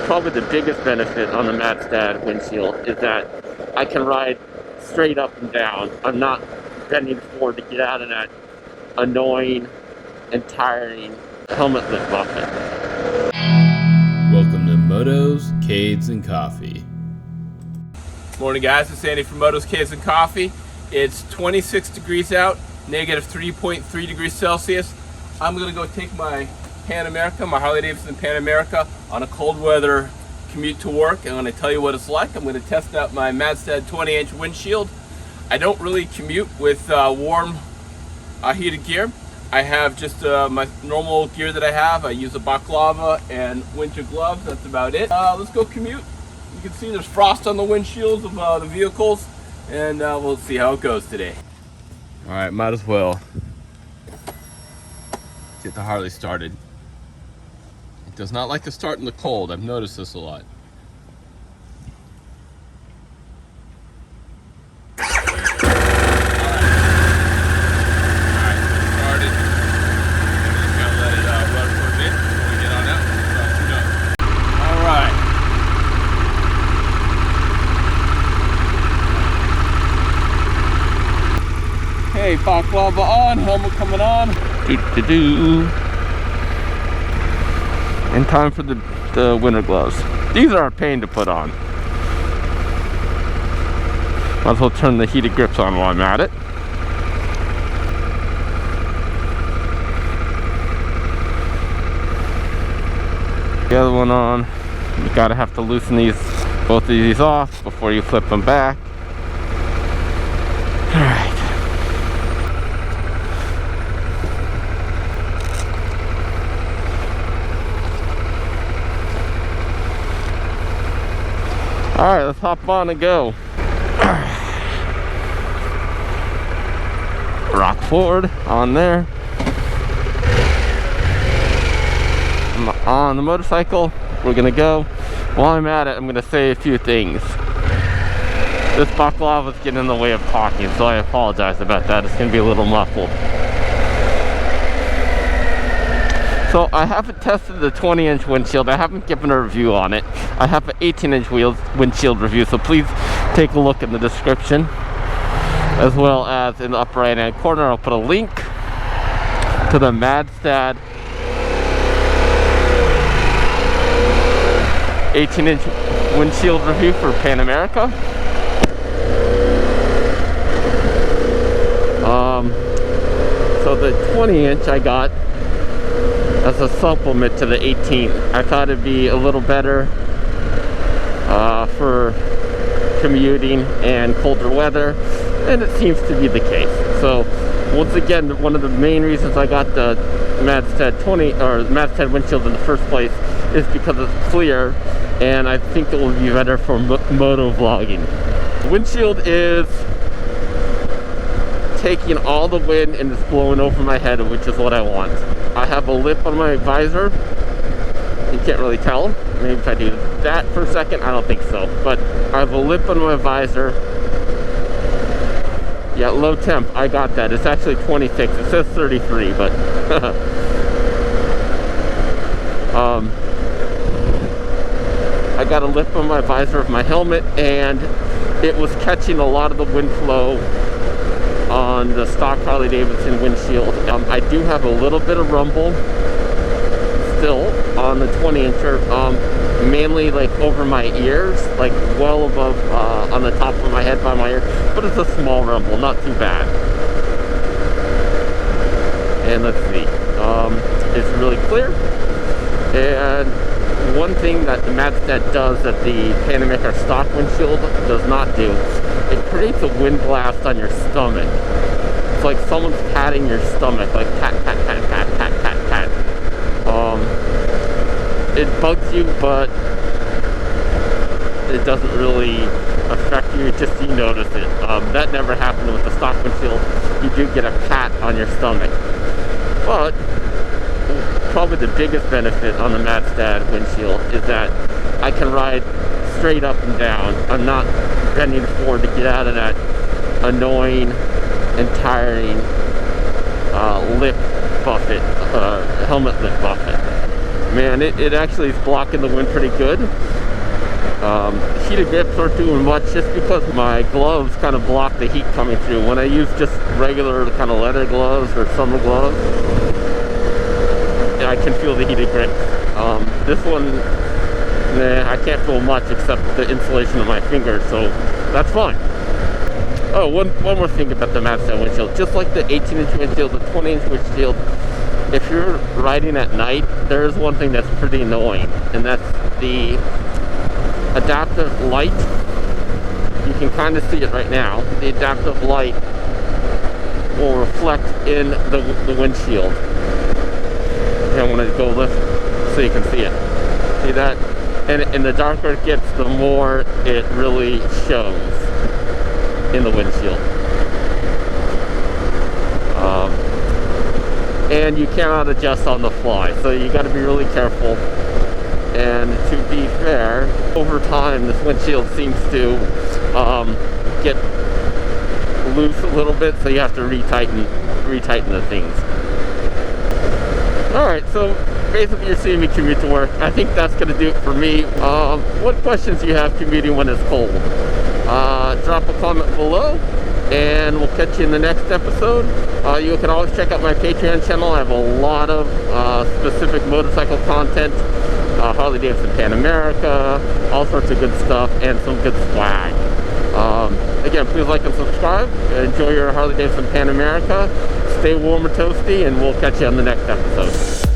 probably the biggest benefit on the Madstad windshield is that I can ride straight up and down. I'm not bending forward to get out of that annoying and tiring helmet lip buffet. Welcome to Motos, Cades, and Coffee. Morning guys, it's Andy from Motos, Cades, and Coffee. It's 26 degrees out, negative 3.3 degrees Celsius. I'm gonna go take my my Harley Davidson Pan America on a cold weather commute to work. I'm gonna tell you what it's like. I'm gonna test out my Madstad 20-inch windshield. I don't really commute with warm heated gear. I have just my normal gear that I have. I use a balaclava and winter gloves. That's about it. Let's go commute. You can see there's frost on the windshields of the vehicles, and we'll see how it goes today. All right, might as well get the Harley started. It does not like to start in the cold. I've noticed this a lot. Hey, balaclava on, helmet coming on. In time for the winter gloves. These are a pain to put on. Might as well turn the heated grips on while I'm at it. The other one on. You gotta have to loosen both of these off before you flip them back. Alright. Alright, let's hop on and go. Rock forward on there. I'm on the motorcycle. We're gonna go. While I'm at it, I'm gonna say a few things. This balaclava is getting in the way of talking, so I apologize about that. It's gonna be a little muffled. So I haven't tested the 20-inch windshield. I haven't given a review on it. I have an 18-inch windshield review, so please take a look in the description, as well as in the upper right-hand corner. I'll put a link to the Madstad 18-inch windshield review for Pan America. So the 20-inch I got as a supplement to the 18. I thought it'd be a little better for commuting and colder weather, and it seems to be the case. So once again, one of the main reasons I got the Madstad Madstad windshield in the first place is because it's clear, and I think it will be better for moto vlogging. The windshield is taking all the wind and it's blowing over my head, which is what I want. I have a lip on my visor. You can't really tell. Maybe if I do that for a second, I don't think so. But I have a lip on my visor. Yeah, low temp, I got that. It's actually 26. It says 33, but I got a lip on my visor of my helmet, and it was catching a lot of the wind flow on the stock Harley Davidson windshield. I do have a little bit of rumble still on the 20-incher, mainly like over my ears, like well above on the top of my head by my ear, but it's a small rumble, not too bad. And let's see, it's really clear. And one thing that the Madstad does that the Pan America stock windshield does not do, it creates a wind blast on your stomach. It's like someone's patting your stomach, like pat, pat, pat, pat, pat, pat, pat. It bugs you, but it doesn't really affect you, just you notice it. That never happened with the stock windshield. You do get a pat on your stomach. But probably the biggest benefit on the Madstad windshield is that I can ride straight up and down. I'm not bending forward to get out of that annoying and tiring lip buffet, helmet lip buffet. man, it actually is blocking the wind pretty good. Heated grips aren't doing much just because my gloves kind of block the heat coming through. When I use just regular kind of leather gloves or summer gloves, I can feel the heated grips. This one, nah, I can't feel much except the insulation of my fingers, so that's fine. Oh, one more thing about the Madstad windshield. Just like the 18-inch windshield, the 20-inch windshield, if you're riding at night, there is one thing that's pretty annoying, and that's the adaptive light. You can kind of see it right now. The adaptive light will reflect in the windshield. I'm going to go lift so you can see it. See that? And the darker it gets, the more it really shows in the windshield. And you cannot adjust on the fly, so you got to be really careful. And to be fair, over time this windshield seems to get loose a little bit, so you have to retighten the things. Alright, so basically you're seeing me commute to work. I think that's going to do it for me. What questions do you have commuting when it's cold? Drop a comment below, and we'll catch you in the next episode. You can always check out my Patreon channel. I have a lot of specific motorcycle content. Harley Davidson Pan America, all sorts of good stuff, and some good swag. Again, please like and subscribe. Enjoy your Harley Davidson Pan America. Stay warm and toasty, and we'll catch you on the next episode.